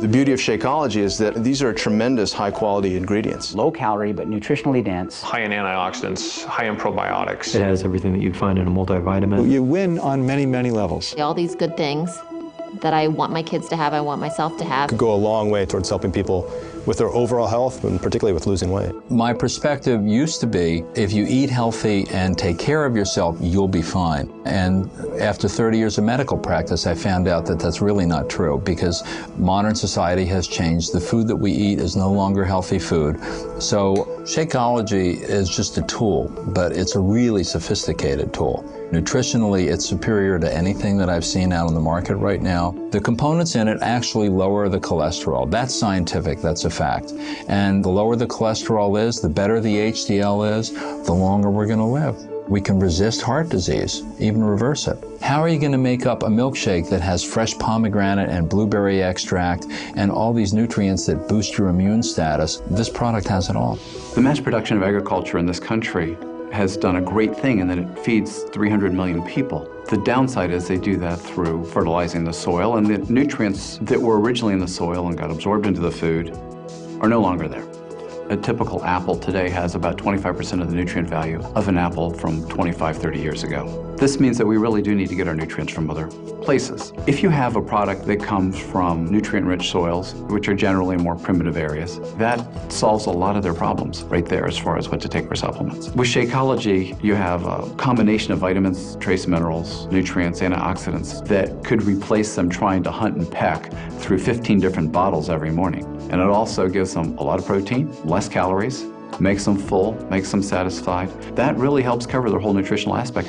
The beauty of Shakeology is that these are tremendous high-quality ingredients. Low calorie, but nutritionally dense. High in antioxidants, high in probiotics. It has everything that you'd find in a multivitamin. You win on many, many levels. All these good things that I want my kids to have, I want myself to have. Could go a long way towards helping people with their overall health and particularly with losing weight. My perspective used to be, if you eat healthy and take care of yourself, you'll be fine. And after 30 years of medical practice, I found out that that's really not true, because modern society has changed. The food that we eat is no longer healthy food. So Shakeology is just a tool, but it's a really sophisticated tool. Nutritionally, it's superior to anything that I've seen out on the market right now. The components in it actually lower the cholesterol. That's scientific, that's a fact. And the lower the cholesterol is, the better the HDL is, the longer we're going to live. We can resist heart disease, even reverse it. How are you going to make up a milkshake that has fresh pomegranate and blueberry extract and all these nutrients that boost your immune status? This product has it all. The mass production of agriculture in this country has done a great thing in that it feeds 300 million people. The downside is they do that through fertilizing the soil, and the nutrients that were originally in the soil and got absorbed into the food are no longer there. A typical apple today has about 25% of the nutrient value of an apple from 25, 30 years ago. This means that we really do need to get our nutrients from other places. If you have a product that comes from nutrient-rich soils, which are generally more primitive areas, that solves a lot of their problems right there as far as what to take for supplements. With Shakeology, you have a combination of vitamins, trace minerals, nutrients, antioxidants that could replace them trying to hunt and peck through 15 different bottles every morning. And it also gives them a lot of protein, less calories, makes them full, makes them satisfied. That really helps cover their whole nutritional aspect.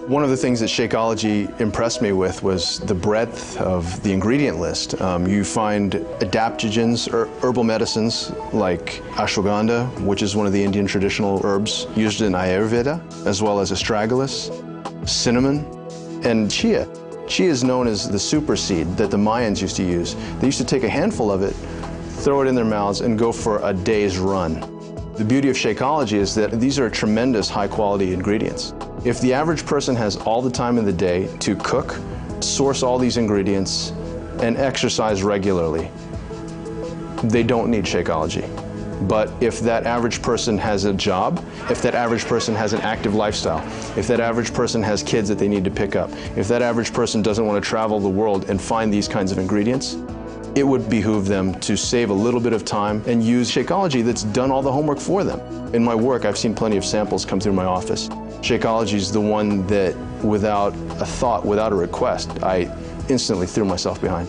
One of the things that Shakeology impressed me with was the breadth of the ingredient list. You find adaptogens, or herbal medicines like ashwagandha, which is one of the Indian traditional herbs used in Ayurveda, as well as astragalus, cinnamon, and chia. Chia is known as the super seed that the Mayans used to use. They used to take a handful of it, throw it in their mouths, and go for a day's run. The beauty of Shakeology is that these are tremendous high-quality ingredients. If the average person has all the time in the day to cook, source all these ingredients, and exercise regularly, they don't need Shakeology. But if that average person has a job, if that average person has an active lifestyle, if that average person has kids that they need to pick up, if that average person doesn't want to travel the world and find these kinds of ingredients, it would behoove them to save a little bit of time and use Shakeology that's done all the homework for them. In my work, I've seen plenty of samples come through my office. Shakeology is the one that, without a thought, without a request, I instantly threw myself behind.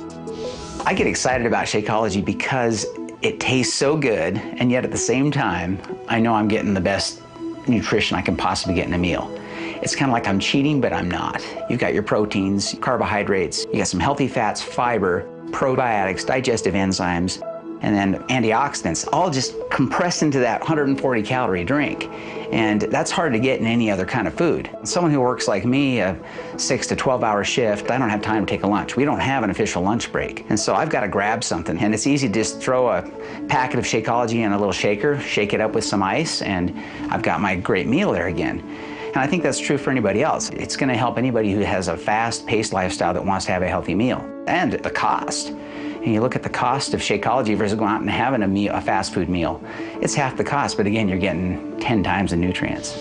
I get excited about Shakeology because it tastes so good, and yet at the same time, I know I'm getting the best nutrition I can possibly get in a meal. It's kind of like I'm cheating, but I'm not. You've got your proteins, carbohydrates, you got some healthy fats, fiber, probiotics, digestive enzymes, and then antioxidants, all just compressed into that 140 calorie drink. And that's hard to get in any other kind of food. Someone who works like me, a 6 to 12 hour shift, I don't have time to take a lunch. We don't have an official lunch break. And so I've got to grab something. And it's easy to just throw a packet of Shakeology in a little shaker, shake it up with some ice, and I've got my great meal there again. And I think that's true for anybody else. It's going to help anybody who has a fast-paced lifestyle that wants to have a healthy meal. And the cost. And you look at the cost of Shakeology versus going out and having a fast food meal. It's half the cost, but again, you're getting 10 times the nutrients.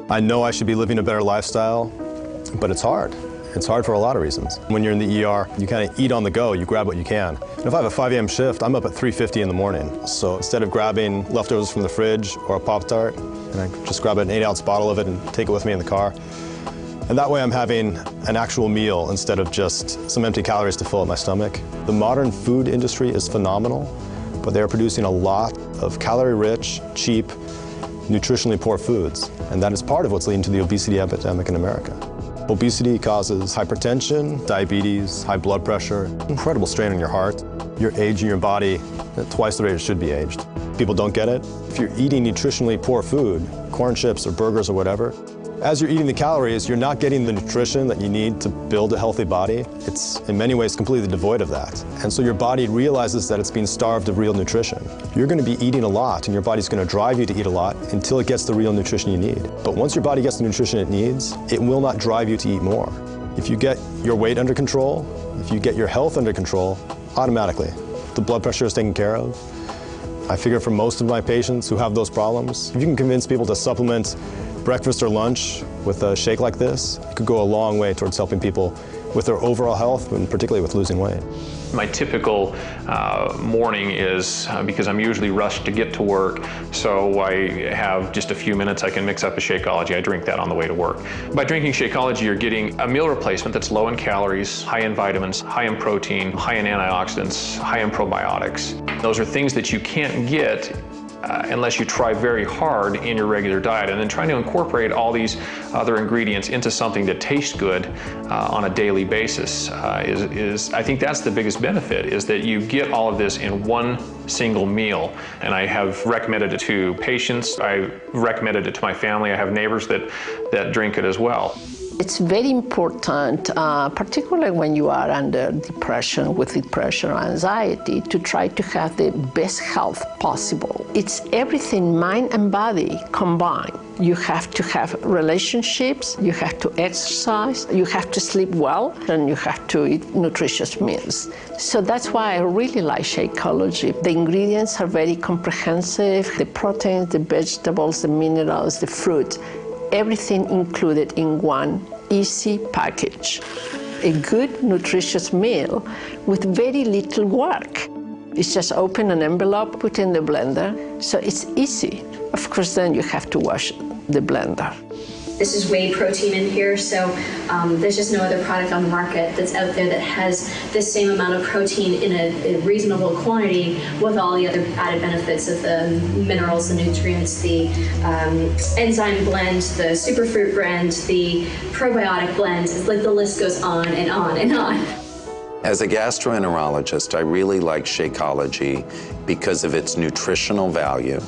I know I should be living a better lifestyle, but it's hard. It's hard for a lot of reasons. When you're in the ER, you kind of eat on the go, you grab what you can. And if I have a 5 a.m. shift, I'm up at 3:50 in the morning. So instead of grabbing leftovers from the fridge or a Pop-Tart, and I just grab an 8-ounce bottle of it and take it with me in the car. And that way I'm having an actual meal instead of just some empty calories to fill up my stomach. The modern food industry is phenomenal, but they are producing a lot of calorie-rich, cheap, nutritionally poor foods. And that is part of what's leading to the obesity epidemic in America. Obesity causes hypertension, diabetes, high blood pressure, incredible strain on your heart. You're aging your body at twice the rate it should be aged. People don't get it. If you're eating nutritionally poor food, corn chips or burgers or whatever, as you're eating the calories, you're not getting the nutrition that you need to build a healthy body. It's in many ways completely devoid of that. And so your body realizes that it's being starved of real nutrition. You're going to be eating a lot, and your body's going to drive you to eat a lot until it gets the real nutrition you need. But once your body gets the nutrition it needs, it will not drive you to eat more. If you get your weight under control, if you get your health under control, automatically the blood pressure is taken care of. I figure for most of my patients who have those problems, if you can convince people to supplement breakfast or lunch with a shake like this, it could go a long way towards helping people with their overall health and particularly with losing weight. My typical morning is, because I'm usually rushed to get to work, so I have just a few minutes, I can mix up a Shakeology. I drink that on the way to work. By drinking Shakeology, you're getting a meal replacement that's low in calories, high in vitamins, high in protein, high in antioxidants, high in probiotics. Those are things that you can't get unless you try very hard in your regular diet, and then trying to incorporate all these other ingredients into something that tastes good on a daily basis is I think that's the biggest benefit, is that you get all of this in one single meal. And I have recommended it to patients, I recommended it to my family, I have neighbors that drink it as well. It's very important, particularly when you are under depression, with depression or anxiety, to try to have the best health possible. It's everything, mind and body combined. You have to have relationships, you have to exercise, you have to sleep well, and you have to eat nutritious meals. So that's why I really like Shakeology. The ingredients are very comprehensive, the proteins, the vegetables, the minerals, the fruit, everything included in one easy package. A good, nutritious meal with very little work. It's just open an envelope, put in the blender, so it's easy. Of course, then you have to wash the blender. This is whey protein in here, so there's just no other product on the market that's out there that has the same amount of protein in a reasonable quantity with all the other added benefits of the minerals, the nutrients, the enzyme blend, the superfruit blend, the probiotic blend. Like the list goes on and on and on. As a gastroenterologist, I really like Shakeology because of its nutritional value,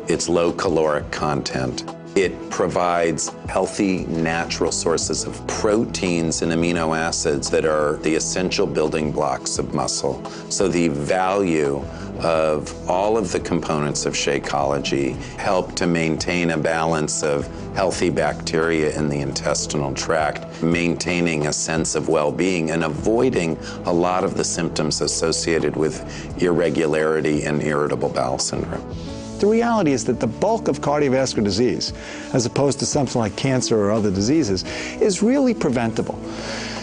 its low caloric content. It provides healthy, natural sources of proteins and amino acids that are the essential building blocks of muscle. So the value of all of the components of Shakeology help to maintain a balance of healthy bacteria in the intestinal tract, maintaining a sense of well-being and avoiding a lot of the symptoms associated with irregularity and irritable bowel syndrome. The reality is that the bulk of cardiovascular disease, as opposed to something like cancer or other diseases, is really preventable.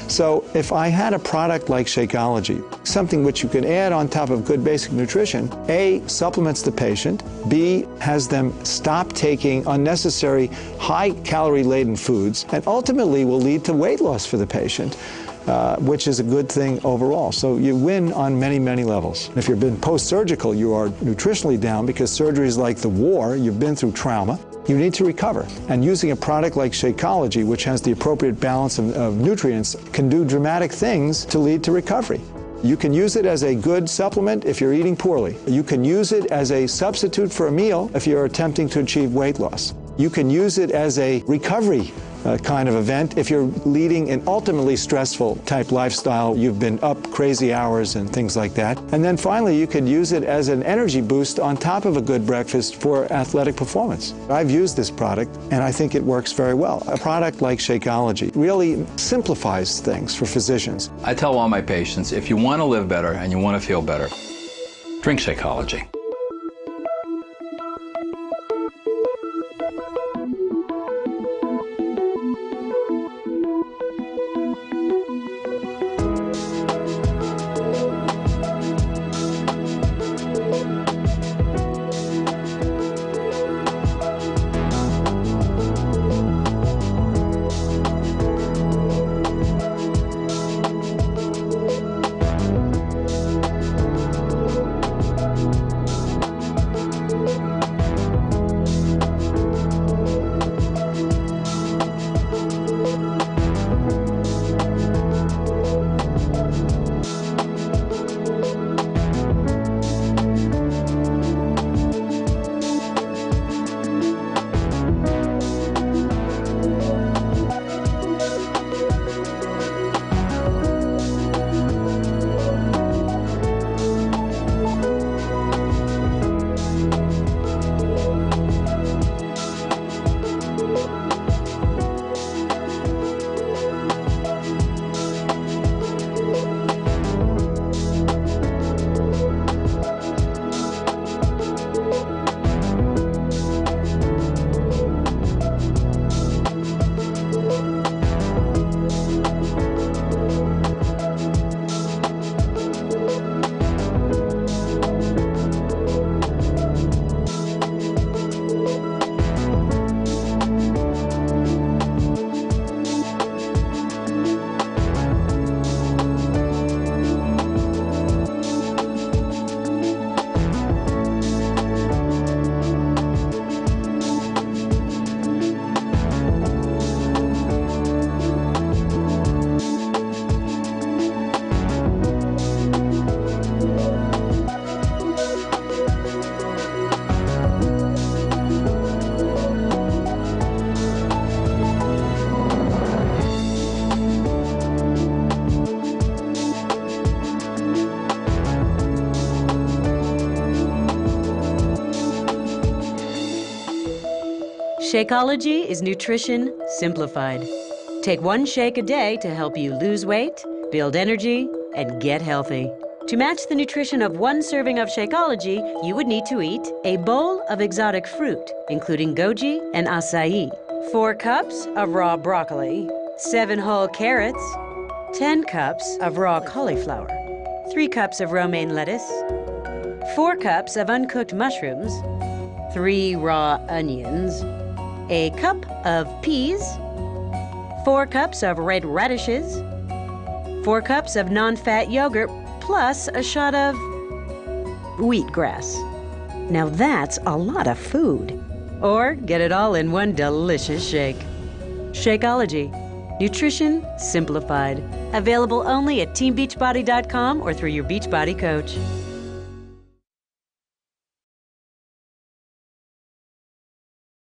So if I had a product like Shakeology, something which you can add on top of good basic nutrition, A, supplements the patient, B, has them stop taking unnecessary high-calorie-laden foods, and ultimately will lead to weight loss for the patient, which is a good thing overall. So you win on many, many levels. If you've been post-surgical, you are nutritionally down because surgery is like the war, you've been through trauma. You need to recover. And using a product like Shakeology, which has the appropriate balance of nutrients, can do dramatic things to lead to recovery. You can use it as a good supplement if you're eating poorly. You can use it as a substitute for a meal if you're attempting to achieve weight loss. You can use it as a recovery kind of event if you're leading an ultimately stressful type lifestyle. You've been up crazy hours and things like that. And then finally, you could use it as an energy boost on top of a good breakfast for athletic performance. I've used this product and I think it works very well. A product like Shakeology really simplifies things for physicians. I tell all my patients, if you want to live better and you want to feel better, drink Shakeology. Shakeology is nutrition simplified. Take one shake a day to help you lose weight, build energy, and get healthy. To match the nutrition of one serving of Shakeology, you would need to eat a bowl of exotic fruit, including goji and acai, 4 cups of raw broccoli, 7 whole carrots, 10 cups of raw cauliflower, 3 cups of romaine lettuce, 4 cups of uncooked mushrooms, 3 raw onions, a cup of peas, 4 cups of red radishes, 4 cups of non-fat yogurt, plus a shot of wheatgrass. Now that's a lot of food. Or get it all in one delicious shake. Shakeology. Nutrition simplified. Available only at teambeachbody.com or through your Beachbody coach.